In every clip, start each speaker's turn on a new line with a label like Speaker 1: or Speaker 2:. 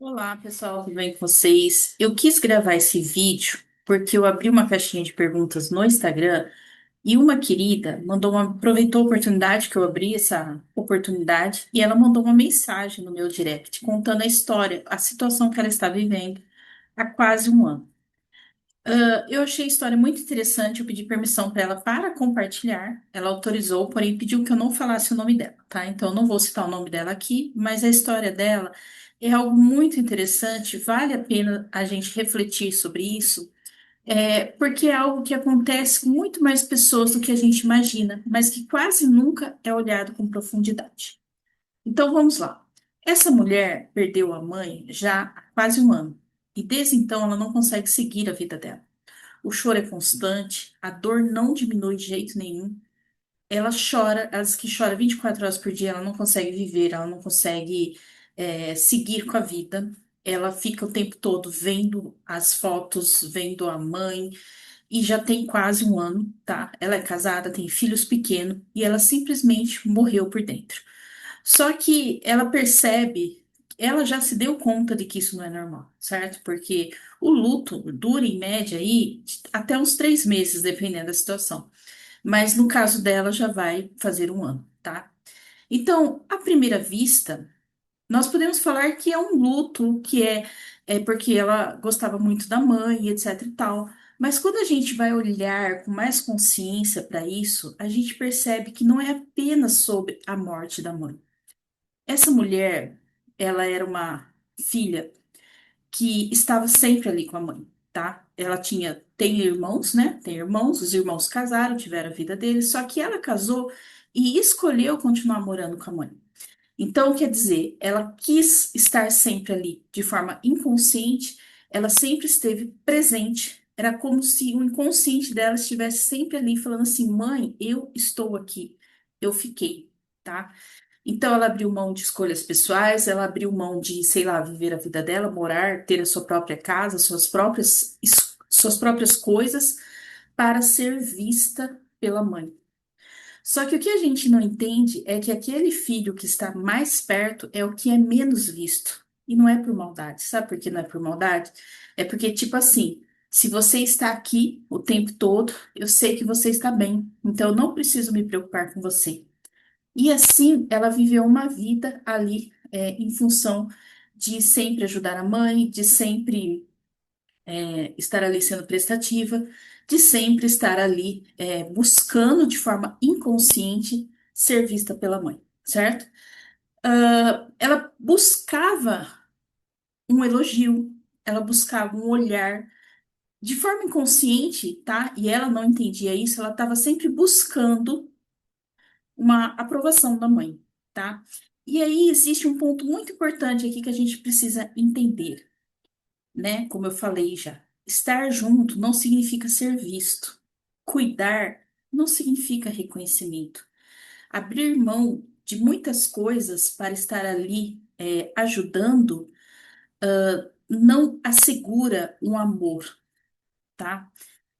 Speaker 1: Olá, pessoal, tudo bem com vocês? Eu quis gravar esse vídeo porque eu abri uma caixinha de perguntas no Instagram e uma querida aproveitou a oportunidade que eu abri essa oportunidade e ela mandou uma mensagem no meu direct contando a história, a situação que ela está vivendo há quase um ano. Eu achei a história muito interessante, eu pedi permissão para ela para compartilhar. Ela autorizou, porém pediu que eu não falasse o nome dela, tá? Então eu não vou citar o nome dela aqui, mas a história dela é algo muito interessante, vale a pena a gente refletir sobre isso, porque é algo que acontece com muito mais pessoas do que a gente imagina, mas que quase nunca é olhado com profundidade. Então vamos lá. Essa mulher perdeu a mãe já há quase um ano, e desde então ela não consegue seguir a vida dela. O choro é constante, a dor não diminui de jeito nenhum. Ela chora, as que chora 24 horas por dia, ela não consegue viver, ela não consegue, seguir com a vida. Ela fica o tempo todo vendo as fotos, vendo a mãe, e já tem quase um ano, tá? Ela é casada, tem filhos pequenos, e ela simplesmente morreu por dentro. Só que ela percebe, ela já se deu conta de que isso não é normal, certo? Porque o luto dura em média aí até uns 3 meses, dependendo da situação. Mas no caso dela já vai fazer um ano, tá? Então, à primeira vista, nós podemos falar que é um luto, é porque ela gostava muito da mãe, etc e tal. Mas quando a gente vai olhar com mais consciência para isso, a gente percebe que não é apenas sobre a morte da mãe. Essa mulher, ela era uma filha que estava sempre ali com a mãe, tá? Tem irmãos, né? Tem irmãos, os irmãos casaram, tiveram a vida deles, só que ela casou e escolheu continuar morando com a mãe. Então, quer dizer, ela quis estar sempre ali, de forma inconsciente, ela sempre esteve presente. Era como se o inconsciente dela estivesse sempre ali, falando assim: mãe, eu estou aqui, eu fiquei, tá? Então, ela abriu mão de escolhas pessoais, ela abriu mão de, sei lá, viver a vida dela, morar, ter a sua própria casa, suas próprias coisas, para ser vista pela mãe. Só que o que a gente não entende é que aquele filho que está mais perto é o que é menos visto. E não é por maldade. Sabe por que não é por maldade? É porque, tipo assim, se você está aqui o tempo todo, eu sei que você está bem. Então, eu não preciso me preocupar com você. E assim, ela viveu uma vida ali, em função de sempre ajudar a mãe, de sempre, estar ali sendo prestativa, de sempre estar ali, buscando de forma inconsciente ser vista pela mãe, certo? Ela buscava um elogio, ela buscava um olhar de forma inconsciente, tá? E ela não entendia isso, ela estava sempre buscando uma aprovação da mãe, tá? E aí existe um ponto muito importante aqui que a gente precisa entender, né? Como eu falei já, estar junto não significa ser visto. Cuidar não significa reconhecimento. Abrir mão de muitas coisas para estar ali, ajudando, não assegura um amor, tá?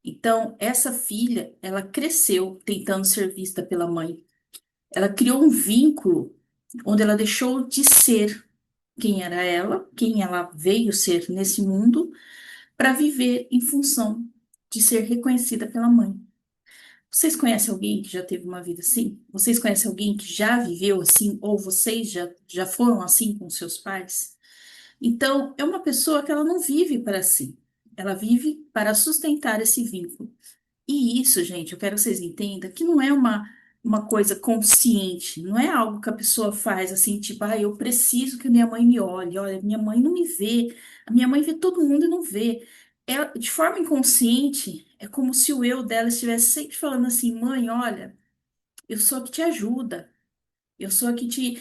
Speaker 1: Então, essa filha, ela cresceu tentando ser vista pela mãe. Ela criou um vínculo onde ela deixou de ser quem era ela, quem ela veio ser nesse mundo, para viver em função de ser reconhecida pela mãe. Vocês conhecem alguém que já teve uma vida assim? Vocês conhecem alguém que já viveu assim? Ou vocês já foram assim com seus pais? Então, é uma pessoa que ela não vive para si, ela vive para sustentar esse vínculo. E isso, gente, eu quero que vocês entendam que não é uma coisa consciente, não é algo que a pessoa faz assim, tipo, ah, eu preciso que minha mãe me olhe, olha, minha mãe não me vê, a minha mãe vê todo mundo e não vê. De forma inconsciente, é como se o eu dela estivesse sempre falando assim, mãe, olha, eu sou a que te ajuda, eu sou a que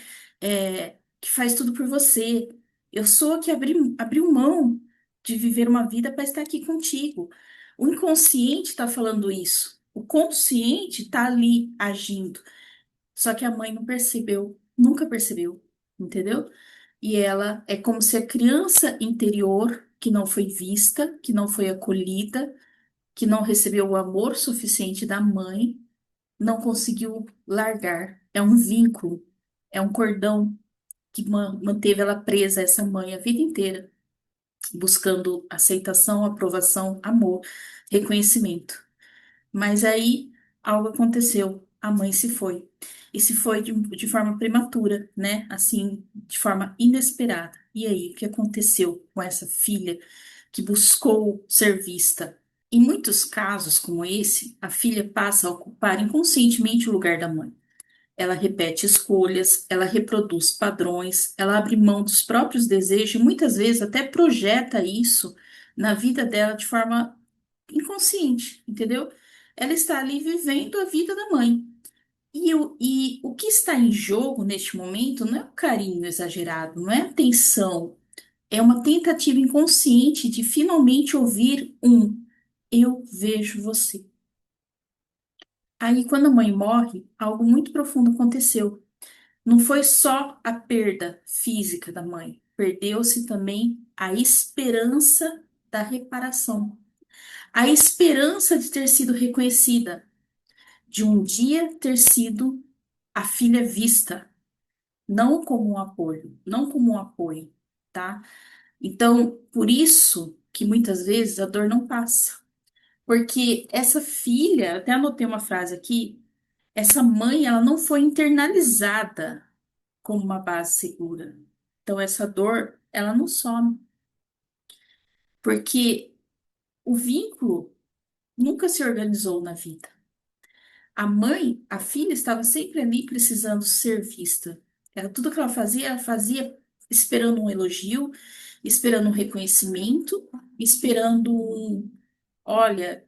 Speaker 1: faz tudo por você, eu sou a que abriu mão de viver uma vida para estar aqui contigo. O inconsciente está falando isso. O consciente está ali agindo. Só que a mãe não percebeu, nunca percebeu, entendeu? E ela é como se a criança interior, que não foi vista, que não foi acolhida, que não recebeu o amor suficiente da mãe, não conseguiu largar. É um vínculo, é um cordão. que manteve ela presa a essa mãe a vida inteira, buscando aceitação, aprovação, amor, reconhecimento. Mas aí algo aconteceu, a mãe se foi. E se foi de forma prematura, né? Assim, de forma inesperada. E aí, o que aconteceu com essa filha que buscou ser vista? Em muitos casos como esse, a filha passa a ocupar inconscientemente o lugar da mãe. Ela repete escolhas, ela reproduz padrões, ela abre mão dos próprios desejos e muitas vezes até projeta isso na vida dela de forma inconsciente, entendeu? Ela está ali vivendo a vida da mãe. E o que está em jogo neste momento não é um carinho exagerado, não é atenção, é uma tentativa inconsciente de finalmente ouvir um eu vejo você. Aí, quando a mãe morre, algo muito profundo aconteceu. Não foi só a perda física da mãe, perdeu-se também a esperança da reparação, a esperança de ter sido reconhecida, de um dia ter sido a filha vista, não como um apoio, não como um apoio, tá? Então, por isso que muitas vezes a dor não passa, porque essa filha, até anotei uma frase aqui, essa mãe, ela não foi internalizada como uma base segura. Então, essa dor, ela não some, porque o vínculo nunca se organizou na vida. A mãe, a filha, estava sempre ali precisando ser vista. Era tudo que ela fazia esperando um elogio, esperando um reconhecimento, esperando olha,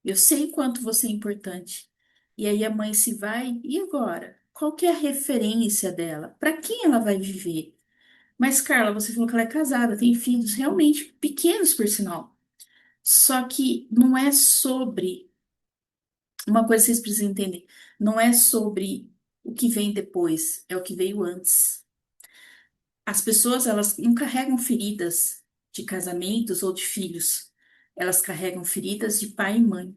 Speaker 1: eu sei quanto você é importante. E aí a mãe se vai, e agora? Qual que é a referência dela? Para quem ela vai viver? Mas, Carla, você falou que ela é casada, tem filhos realmente pequenos, por sinal. Só que não é sobre. Uma coisa que vocês precisam entender: não é sobre o que vem depois, é o que veio antes. As pessoas, elas não carregam feridas de casamentos ou de filhos, elas carregam feridas de pai e mãe.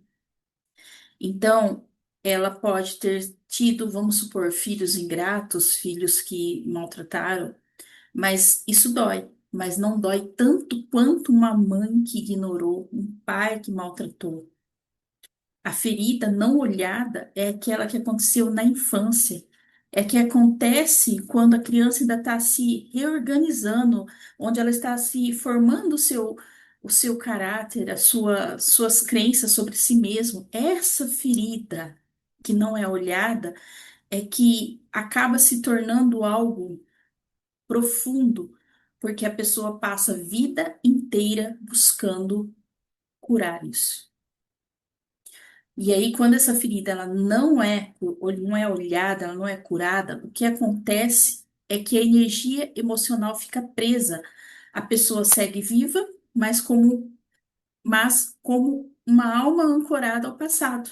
Speaker 1: Então, ela pode ter tido, vamos supor, filhos ingratos, filhos que maltrataram. Mas isso dói, mas não dói tanto quanto uma mãe que ignorou, um pai que maltratou. A ferida não olhada é aquela que aconteceu na infância, é que acontece quando a criança ainda está se reorganizando, onde ela está se formando o seu caráter, suas crenças sobre si mesmo. Essa ferida que não é olhada é que acaba se tornando algo profundo, porque a pessoa passa a vida inteira buscando curar isso. E aí, quando essa ferida ela não é olhada, ela não é curada, o que acontece é que a energia emocional fica presa. A pessoa segue viva, mas como uma alma ancorada ao passado.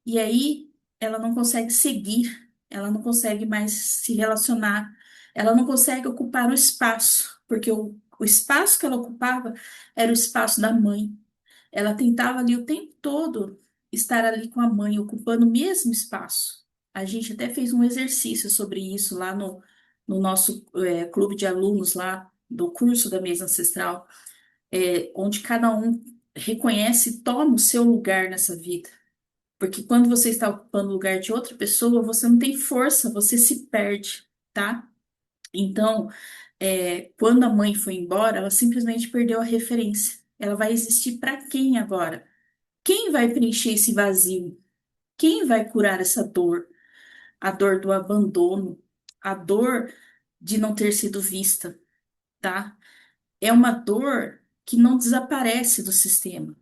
Speaker 1: E aí ela não consegue seguir, ela não consegue mais se relacionar, ela não consegue ocupar o espaço, porque o espaço que ela ocupava era o espaço da mãe. Ela tentava ali o tempo todo estar ali com a mãe, ocupando o mesmo espaço. A gente até fez um exercício sobre isso lá no nosso clube de alunos lá do curso da mesa ancestral, onde cada um reconhece e toma o seu lugar nessa vida. Porque quando você está ocupando o lugar de outra pessoa, você não tem força, você se perde, tá? Então, quando a mãe foi embora, ela simplesmente perdeu a referência. Ela vai existir para quem agora? Quem vai preencher esse vazio? Quem vai curar essa dor? A dor do abandono, a dor de não ter sido vista, tá? É uma dor que não desaparece do sistema.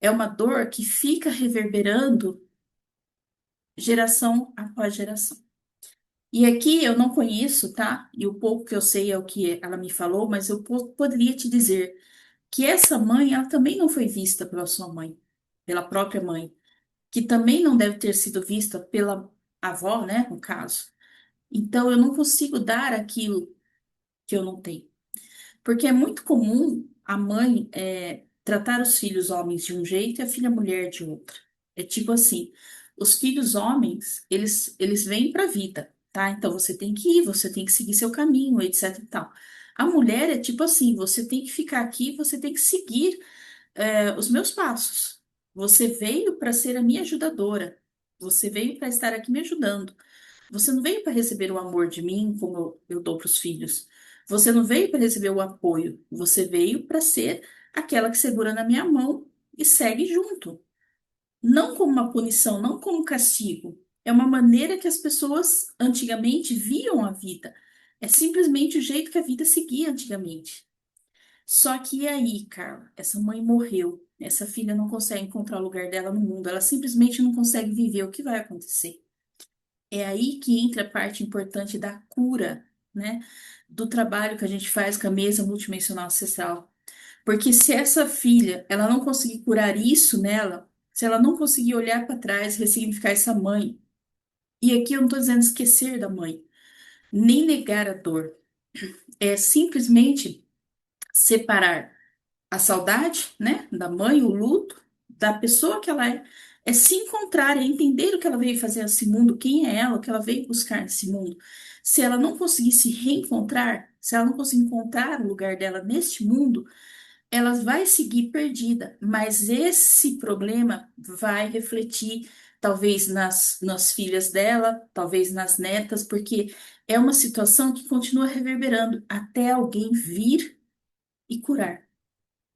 Speaker 1: É uma dor que fica reverberando geração após geração. E aqui eu não conheço, tá? E o pouco que eu sei é o que ela me falou, mas eu poderia te dizer que essa mãe, ela também não foi vista pela sua mãe, pela própria mãe, que também não deve ter sido vista pela avó, né, no caso. Então eu não consigo dar aquilo que eu não tenho, porque é muito comum a mãe tratar os filhos homens de um jeito e a filha mulher de outra. É tipo assim, os filhos homens, eles vêm para a vida. tá? Então você tem que ir, você tem que seguir seu caminho, etc e tal. A mulher é tipo assim, você tem que ficar aqui, você tem que seguir os meus passos. Você veio para ser a minha ajudadora. Você veio para estar aqui me ajudando. Você não veio para receber o amor de mim, como eu dou para os filhos. Você não veio para receber o apoio. Você veio para ser aquela que segura na minha mão e segue junto. Não como uma punição, não como castigo. É uma maneira que as pessoas antigamente viam a vida. É simplesmente o jeito que a vida seguia antigamente. Só que e aí, Carla, essa mãe morreu. Essa filha não consegue encontrar o lugar dela no mundo. Ela simplesmente não consegue viver. O que vai acontecer? É aí que entra a parte importante da cura, né? Do trabalho que a gente faz com a mesa multidimensional ancestral. Porque se essa filha, ela não conseguir curar isso nela, se ela não conseguir olhar para trás, ressignificar essa mãe, e aqui eu não estou dizendo esquecer da mãe, nem negar a dor, é simplesmente separar a saudade, né, da mãe, o luto, da pessoa que ela é. É se encontrar, é entender o que ela veio fazer nesse mundo, quem é ela, o que ela veio buscar nesse mundo. Se ela não conseguir se reencontrar, se ela não conseguir encontrar o lugar dela neste mundo, ela vai seguir perdida. Mas esse problema vai refletir, talvez, nas filhas dela, talvez nas netas, porque é uma situação que continua reverberando até alguém vir e curar,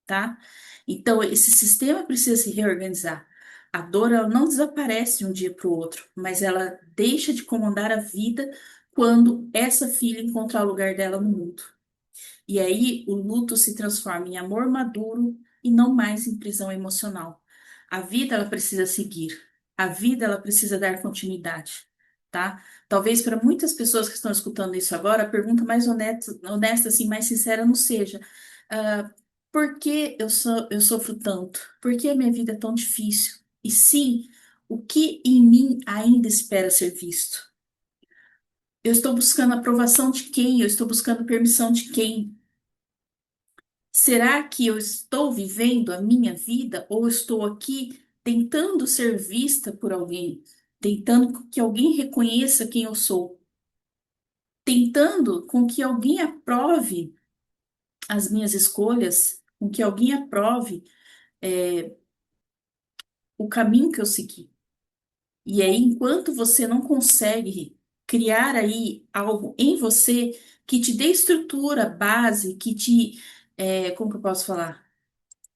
Speaker 1: tá? Então, esse sistema precisa se reorganizar. A dor, ela não desaparece de um dia para o outro, mas ela deixa de comandar a vida quando essa filha encontrar o lugar dela no mundo. E aí, o luto se transforma em amor maduro e não mais em prisão emocional. A vida, ela precisa seguir. A vida, ela precisa dar continuidade, tá? Talvez para muitas pessoas que estão escutando isso agora, a pergunta mais honesta, assim, mais sincera não seja: ah, por que eu sofro tanto? Por que a minha vida é tão difícil? E sim, o que em mim ainda espera ser visto? Eu estou buscando a aprovação de quem? Eu estou buscando permissão de quem? Será que eu estou vivendo a minha vida ou estou aqui tentando ser vista por alguém, tentando que alguém reconheça quem eu sou, tentando com que alguém aprove as minhas escolhas, com que alguém aprove o caminho que eu segui? E aí, enquanto você não consegue criar aí algo em você que te dê estrutura, base, que te, como que eu posso falar?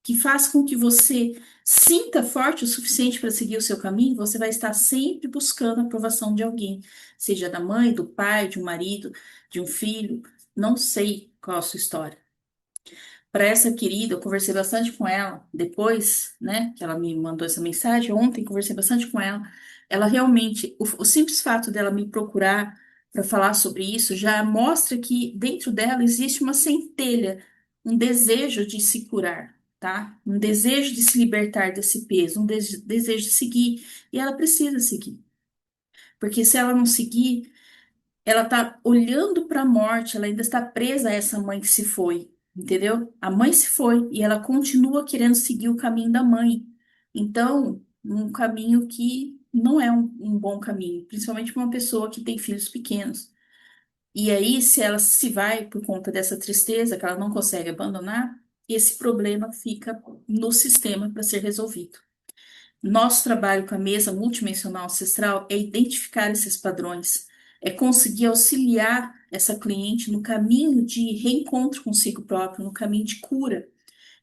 Speaker 1: Que faz com que você sinta forte o suficiente para seguir o seu caminho, você vai estar sempre buscando a aprovação de alguém, seja da mãe, do pai, de um marido, de um filho, não sei qual a sua história. Para essa querida, eu conversei bastante com ela depois, né, que ela me mandou essa mensagem. Ontem conversei bastante com ela. Ela realmente, o simples fato dela me procurar para falar sobre isso já mostra que dentro dela existe uma centelha, um desejo de se curar, tá? Um desejo de se libertar desse peso, desejo de seguir. E ela precisa seguir. Porque se ela não seguir, ela tá olhando para a morte, ela ainda está presa a essa mãe que se foi, entendeu? A mãe se foi e ela continua querendo seguir o caminho da mãe. Então, um caminho que não é um bom caminho, principalmente para uma pessoa que tem filhos pequenos. E aí, se ela se vai por conta dessa tristeza que ela não consegue abandonar, esse problema fica no sistema para ser resolvido. Nosso trabalho com a mesa multidimensional ancestral é identificar esses padrões, é conseguir auxiliar essa cliente no caminho de reencontro consigo próprio, no caminho de cura,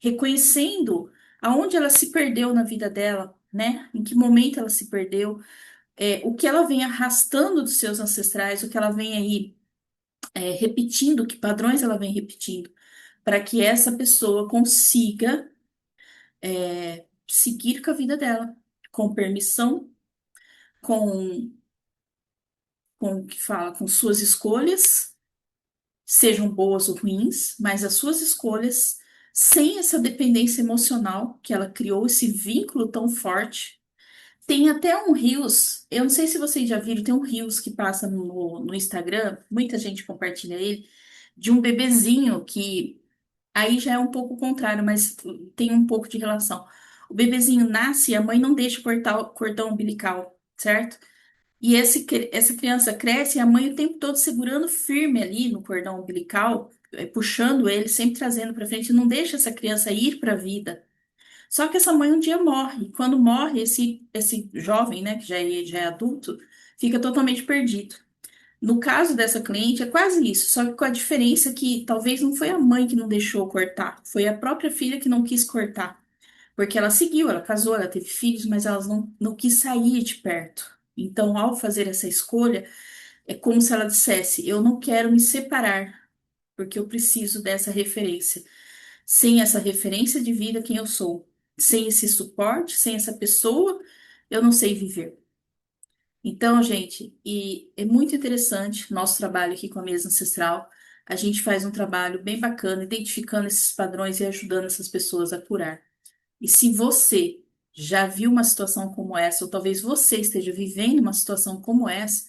Speaker 1: reconhecendo aonde ela se perdeu na vida dela, né? Em que momento ela se perdeu, o que ela vem arrastando dos seus ancestrais, o que ela vem aí repetindo, que padrões ela vem repetindo, para que essa pessoa consiga seguir com a vida dela, com permissão com, com o que fala, com suas escolhas, sejam boas ou ruins, mas as suas escolhas sem essa dependência emocional que ela criou, esse vínculo tão forte. Tem até um Reels, eu não sei se vocês já viram, tem um Reels que passa no Instagram, muita gente compartilha ele, de um bebezinho que aí já é um pouco o contrário, mas tem um pouco de relação. O bebezinho nasce e a mãe não deixa cortar o cordão umbilical, certo? E essa criança cresce e a mãe o tempo todo segurando firme ali no cordão umbilical, puxando ele, sempre trazendo para frente, não deixa essa criança ir para a vida. Só que essa mãe um dia morre. E quando morre, esse jovem, né, que já é adulto, fica totalmente perdido. No caso dessa cliente, é quase isso, só que com a diferença que talvez não foi a mãe que não deixou cortar, foi a própria filha que não quis cortar. Porque ela seguiu, ela casou, ela teve filhos, mas ela não quis sair de perto. Então, ao fazer essa escolha, é como se ela dissesse: eu não quero me separar, porque eu preciso dessa referência. Sem essa referência de vida, quem eu sou? Sem esse suporte, sem essa pessoa, eu não sei viver. Então, gente, e é muito interessante nosso trabalho aqui com a mesa ancestral. A gente faz um trabalho bem bacana, identificando esses padrões e ajudando essas pessoas a curar. E se você já viu uma situação como essa, ou talvez você esteja vivendo uma situação como essa,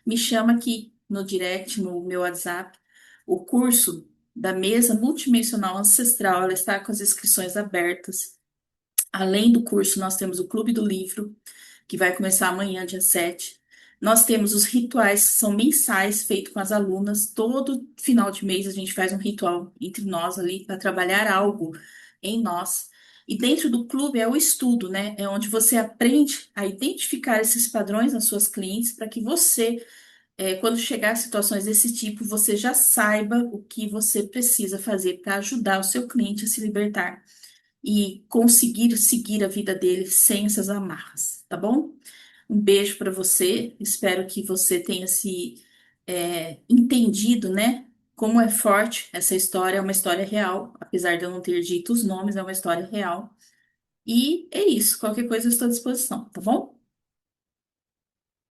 Speaker 1: me chama aqui no direct, no meu WhatsApp. O curso da mesa multidimensional ancestral, ela está com as inscrições abertas. Além do curso, nós temos o Clube do Livro, que vai começar amanhã, dia 7. Nós temos os rituais que são mensais, feitos com as alunas. Todo final de mês a gente faz um ritual entre nós ali para trabalhar algo em nós. E dentro do clube é o estudo, né? É onde você aprende a identificar esses padrões nas suas clientes para que você, quando chegar a situações desse tipo, você já saiba o que você precisa fazer para ajudar o seu cliente a se libertar e conseguir seguir a vida dele sem essas amarras, tá bom? Um beijo para você. Espero que você tenha se entendido, né? Como é forte essa história, é uma história real, apesar de eu não ter dito os nomes, é uma história real. E é isso. Qualquer coisa eu estou à disposição, tá bom?